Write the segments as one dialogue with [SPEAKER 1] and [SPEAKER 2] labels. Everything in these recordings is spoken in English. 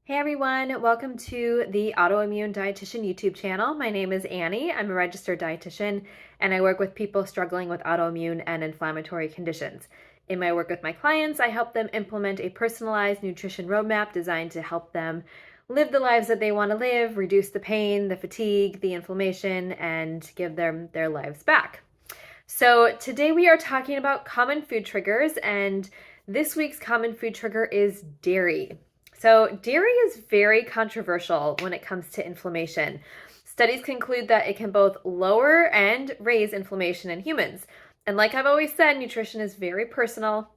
[SPEAKER 1] Hey everyone, welcome to the Autoimmune Dietitian YouTube channel. My name is Annie. I'm a registered dietitian and I work with people struggling with autoimmune and inflammatory conditions. In my work with my clients, I help them implement a personalized nutrition roadmap designed to help them live the lives that they want to live, reduce the pain, the fatigue, the inflammation, and give them their lives back. So today we are talking about common food triggers, and this week's common food trigger is dairy. So dairy is very controversial when it comes to inflammation. Studies conclude that it can both lower and raise inflammation in humans. And like I've always said, nutrition is very personal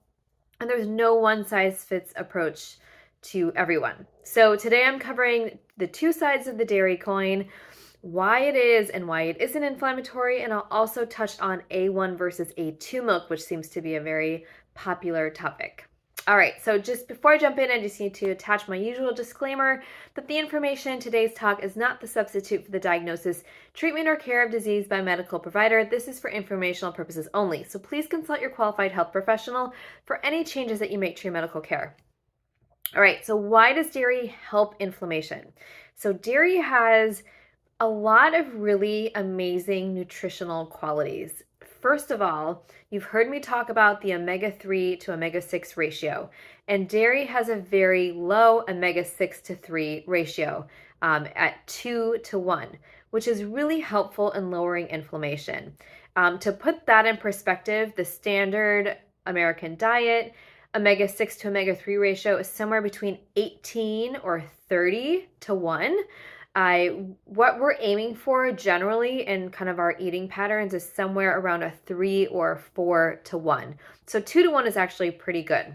[SPEAKER 1] and there's no one-size-fits approach to everyone. So today I'm covering the two sides of the dairy coin, why it is and why it isn't inflammatory, and I'll also touch on A1 versus A2 milk, which seems to be a very popular topic. All right, so just before I jump in, I just need to attach my usual disclaimer that the information in today's talk is not the substitute for the diagnosis, treatment, or care of disease by a medical provider. This is for informational purposes only. So please consult your qualified health professional for any changes that you make to your medical care. All right, so why does dairy help inflammation? So dairy has a lot of really amazing nutritional qualities. First of all, you've heard me talk about the omega-3 to omega-6 ratio, and dairy has a very low omega-6 to 3 ratio at 2 to 1, which is really helpful in lowering inflammation. To put that in perspective, the standard American diet omega-6 to omega-3 ratio is somewhere between 18 or 30 to 1. What we're aiming for generally in kind of our eating patterns is somewhere around a 3 or 4 to 1. So 2 to 1 is actually pretty good.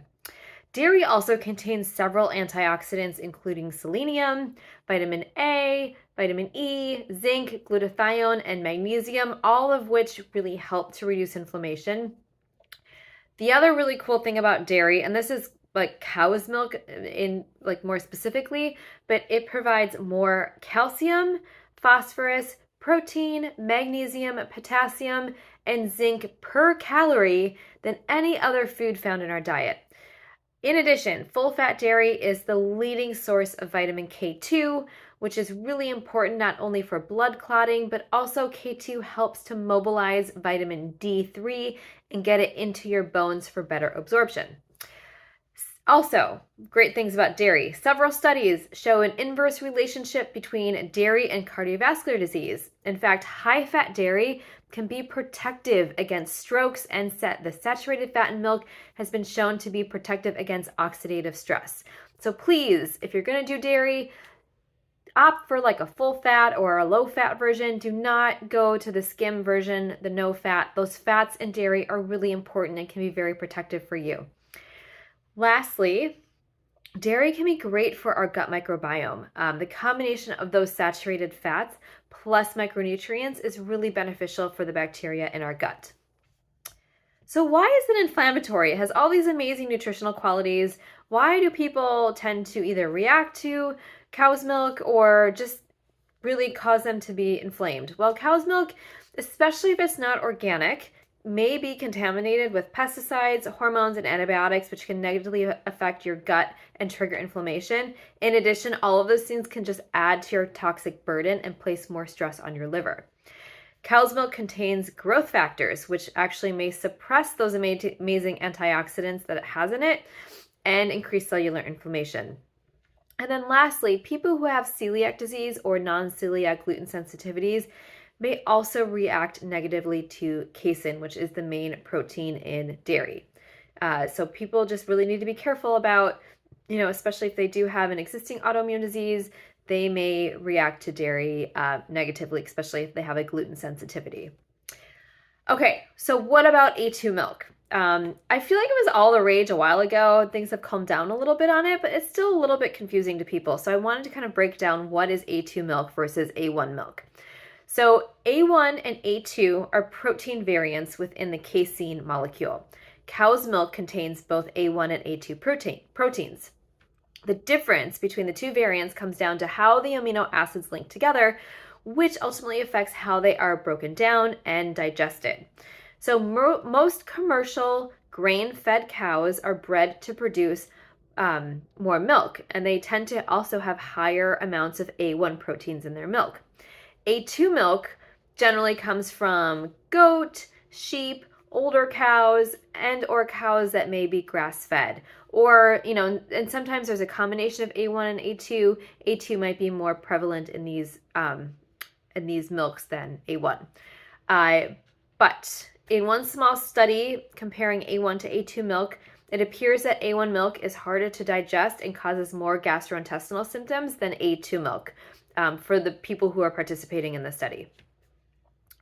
[SPEAKER 1] Dairy also contains several antioxidants, including selenium, vitamin A, vitamin E, zinc, glutathione, and magnesium, all of which really help to reduce inflammation. The other really cool thing about dairy, and this is like cow's milk in like more specifically, but it provides more calcium, phosphorus, protein, magnesium, potassium, and zinc per calorie than any other food found in our diet. In addition, full-fat dairy is the leading source of vitamin K2, which is really important not only for blood clotting, but also K2 helps to mobilize vitamin D3 and get it into your bones for better absorption. Also, great things about dairy. Several studies show an inverse relationship between dairy and cardiovascular disease. In fact, high-fat dairy can be protective against strokes, and the saturated fat in milk has been shown to be protective against oxidative stress. So please, if you're going to do dairy, opt for like a full fat or a low fat version. Do not go to the skim version, the no fat. Those fats in dairy are really important and can be very protective for you. Lastly, dairy can be great for our gut microbiome. The combination of those saturated fats plus micronutrients is really beneficial for the bacteria in our gut. So why is it inflammatory? It has all these amazing nutritional qualities. Why do people tend to either react to cow's milk or just really cause them to be inflamed? Well, cow's milk, especially if it's not organic, may be contaminated with pesticides, hormones, and antibiotics, which can negatively affect your gut and trigger inflammation. In addition, all of those things can just add to your toxic burden and place more stress on your liver. Cow's milk contains growth factors, which actually may suppress those amazing antioxidants that it has in it and increase cellular inflammation. And then lastly, people who have celiac disease or non-celiac gluten sensitivities may also react negatively to casein, which is the main protein in dairy. So people just really need to be careful about, especially if they do have an existing autoimmune disease, they may react to dairy negatively, especially if they have a gluten sensitivity. Okay, so what about A2 milk? I feel like it was all the rage a while ago. Things have calmed down a little bit on it, but it's still a little bit confusing to people. So I wanted to kind of break down what is A2 milk versus A1 milk. So A1 and A2 are protein variants within the casein molecule. Cow's milk contains both A1 and A2 proteins. The difference between the two variants comes down to how the amino acids link together, which ultimately affects how they are broken down and digested. So most commercial grain-fed cows are bred to produce more milk, and they tend to also have higher amounts of A1 proteins in their milk. A2 milk generally comes from goat, sheep, older cows, and or cows that may be grass-fed. Or, and sometimes there's a combination of A1 and A2. A2 might be more prevalent in these milks than A1. But in one small study comparing A1 to A2 milk, it appears that A1 milk is harder to digest and causes more gastrointestinal symptoms than A2 milk for the people who are participating in the study.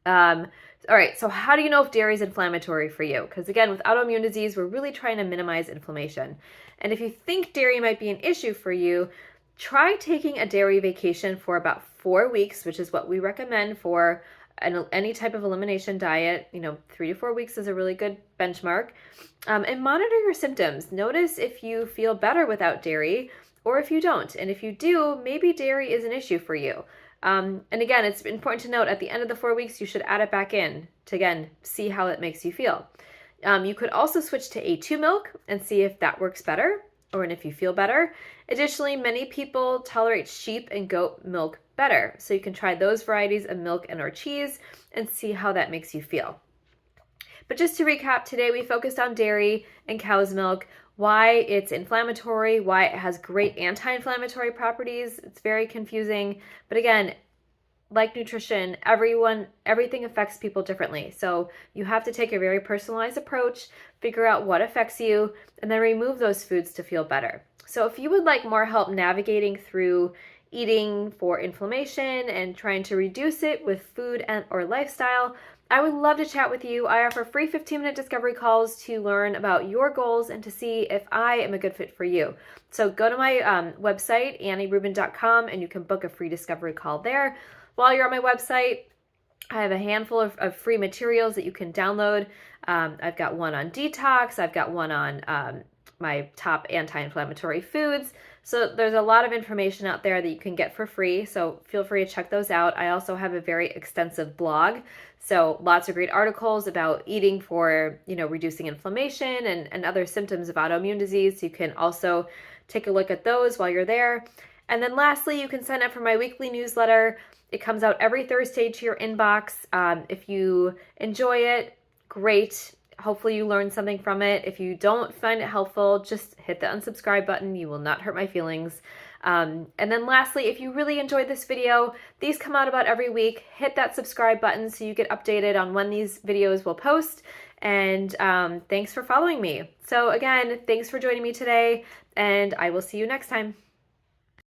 [SPEAKER 1] All right, so how do you know if dairy is inflammatory for you? Because again, with autoimmune disease, we're really trying to minimize inflammation. And if you think dairy might be an issue for you, try taking a dairy vacation for about 4 weeks, which is what we recommend for any type of elimination diet. 3 to 4 weeks is a really good benchmark. And monitor your symptoms. Notice if you feel better without dairy or if you don't. And if you do, maybe dairy is an issue for you. And again, it's important to note at the end of the 4 weeks, you should add it back in to, again, see how it makes you feel. You could also switch to A2 milk and see if that works better or if you feel better. Additionally, many people tolerate sheep and goat milk better. So you can try those varieties of milk and or cheese and see how that makes you feel. But just to recap, today we focused on dairy and cow's milk, why it's inflammatory, why it has great anti-inflammatory properties. It's very confusing. But again, like nutrition, everything affects people differently. So you have to take a very personalized approach, figure out what affects you, and then remove those foods to feel better. So if you would like more help navigating through eating for inflammation and trying to reduce it with food and or lifestyle, I would love to chat with you. I offer free 15-minute discovery calls to learn about your goals and to see if I am a good fit for you. So go to my website, AnnieRubin.com, and you can book a free discovery call there. While you're on my website, I have a handful of free materials that you can download. I've got one on detox. I've got one on my top anti-inflammatory foods. So there's a lot of information out there that you can get for free. So feel free to check those out. I also have a very extensive blog. So lots of great articles about eating for, reducing inflammation and other symptoms of autoimmune disease. So you can also take a look at those while you're there. And then lastly, you can sign up for my weekly newsletter. It comes out every Thursday to your inbox. If you enjoy it, great. Hopefully you learned something from it. If you don't find it helpful, just hit the unsubscribe button. You will not hurt my feelings. And then lastly, if you really enjoyed this video, these come out about every week. Hit that subscribe button so you get updated on when these videos will post. And thanks for following me. So again, thanks for joining me today, and I will see you next time.